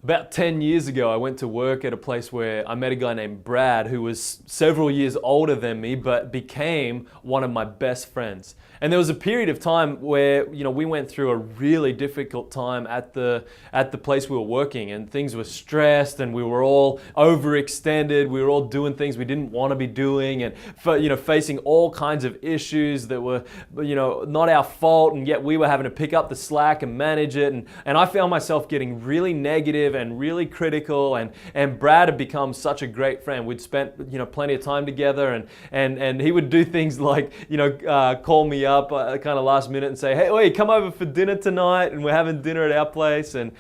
About 10 years ago, I went to work at a place where I met a guy named Brad who was several years older than me, but became one of my best friends. And there was a period of time where, we went through a really difficult time at the place we were working, and things were stressed and we were all overextended. We were all doing things we didn't want to be doing, and facing all kinds of issues that were, not our fault, and yet we were having to pick up the slack and manage it. And I found myself getting really negative and really critical, and Brad had become such a great friend. We'd spent plenty of time together, and he would do things like call me up kind of last minute and say, hey, come over for dinner tonight, and we're having dinner at our place, and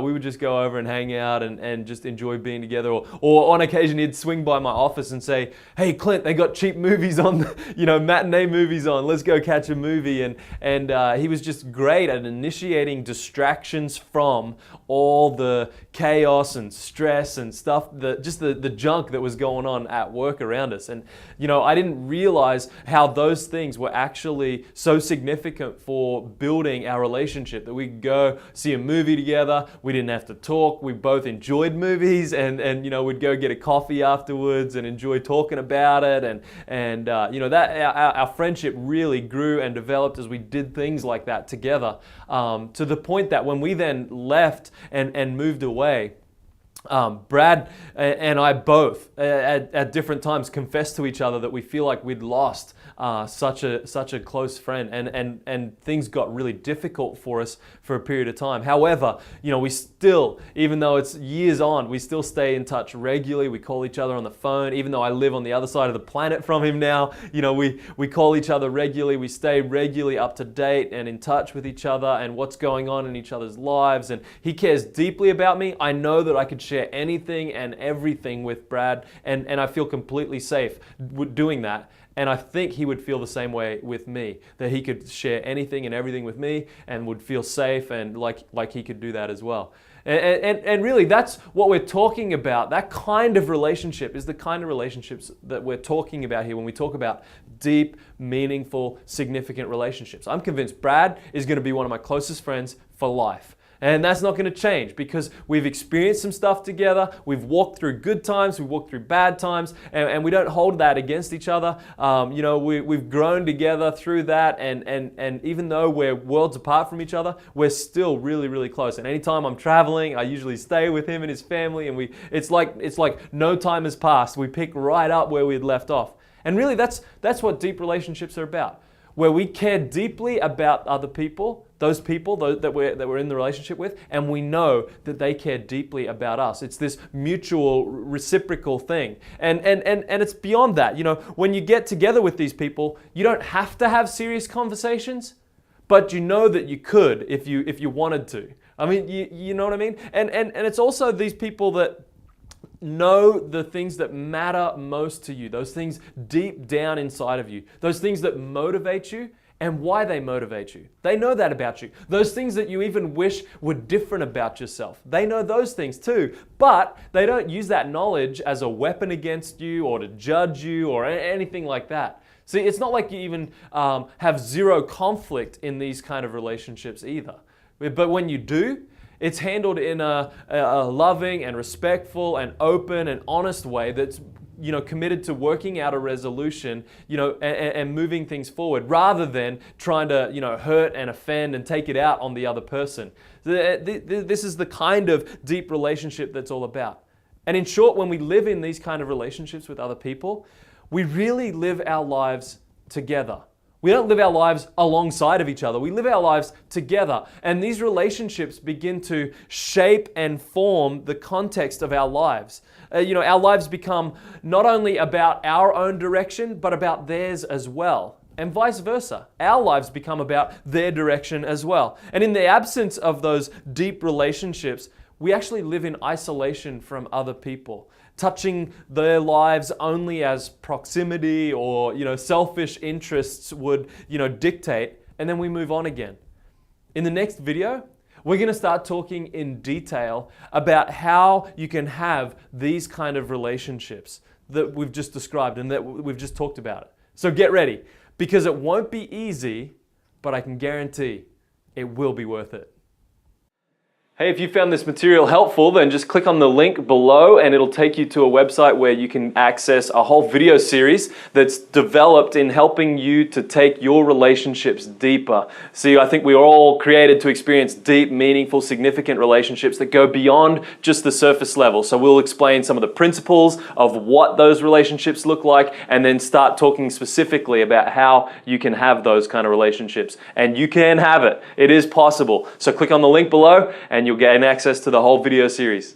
we would just go over and hang out and just enjoy being together. Or on occasion he'd swing by my office and say, hey Clint, they got cheap movies on, matinee movies on, let's go catch a movie. And he was just great at initiating distractions from all the chaos and stress and stuff, the junk that was going on at work around us. And I didn't realize how those things were actually so significant for building our relationship, that we could go see a movie together, we didn't have to talk, we both enjoyed movies, and we'd go get a coffee afterwards and enjoy talking about it, and that our friendship really grew and developed as we did things like that together, to the point that when we then left and moved away, Brad and I both at different times confessed to each other that we feel like we'd lost such a close friend, and things got really difficult for us for a period of time. However, we still, even though it's years on, we still stay in touch regularly. We call each other on the phone, even though I live on the other side of the planet from him now. We call each other regularly. We stay regularly up to date and in touch with each other and what's going on in each other's lives. And he cares deeply about me. I know that I could share anything and everything with Brad, and I feel completely safe doing that. And I think he would feel the same way with me, that he could share anything and everything with me and would feel safe, and like he could do that as well. And really, that's what we're talking about. That kind of relationship is the kind of relationships that we're talking about here when we talk about deep, meaningful, significant relationships. I'm convinced Brad is going to be one of my closest friends for life. And that's not going to change, because we've experienced some stuff together, we've walked through good times, we've walked through bad times, and we don't hold that against each other. We've grown together through that, and even though we're worlds apart from each other, we're still really, really close. And anytime I'm traveling, I usually stay with him and his family, and it's like no time has passed. We pick right up where we'd left off. And really, that's what deep relationships are about, where we care deeply about other people, those people that we're in the relationship with, and we know that they care deeply about us. It's this mutual, reciprocal thing. And it's beyond that. When you get together with these people, you don't have to have serious conversations, but you know that you could if you wanted to. I mean, you know what I mean? And it's also these people that know the things that matter most to you, those things deep down inside of you, those things that motivate you and why they motivate you. They know that about you. Those things that you even wish were different about yourself. They know those things too, but they don't use that knowledge as a weapon against you or to judge you or anything like that. See, it's not like you even have zero conflict in these kind of relationships either. But when you do, it's handled in a loving and respectful and open and honest way that's committed to working out a resolution, and moving things forward, rather than trying to, hurt and offend and take it out on the other person. This is the kind of deep relationship that's all about. And in short, when we live in these kind of relationships with other people, we really live our lives together. We don't live our lives alongside of each other. We live our lives together. And these relationships begin to shape and form the context of our lives. Our lives become not only about our own direction, but about theirs as well. And vice versa. Our lives become about their direction as well. And in the absence of those deep relationships, we actually live in isolation from other people, touching their lives only as proximity or selfish interests would dictate, and then we move on again. In the next video, we're going to start talking in detail about how you can have these kind of relationships that we've just described and that we've just talked about. So get ready, because it won't be easy, but I can guarantee it will be worth it. Hey, if you found this material helpful, then just click on the link below and it'll take you to a website where you can access a whole video series that's developed in helping you to take your relationships deeper. See, I think we are all created to experience deep, meaningful, significant relationships that go beyond just the surface level. So we'll explain some of the principles of what those relationships look like and then start talking specifically about how you can have those kind of relationships. And you can have it. It is possible. So click on the link below and you'll gain access to the whole video series.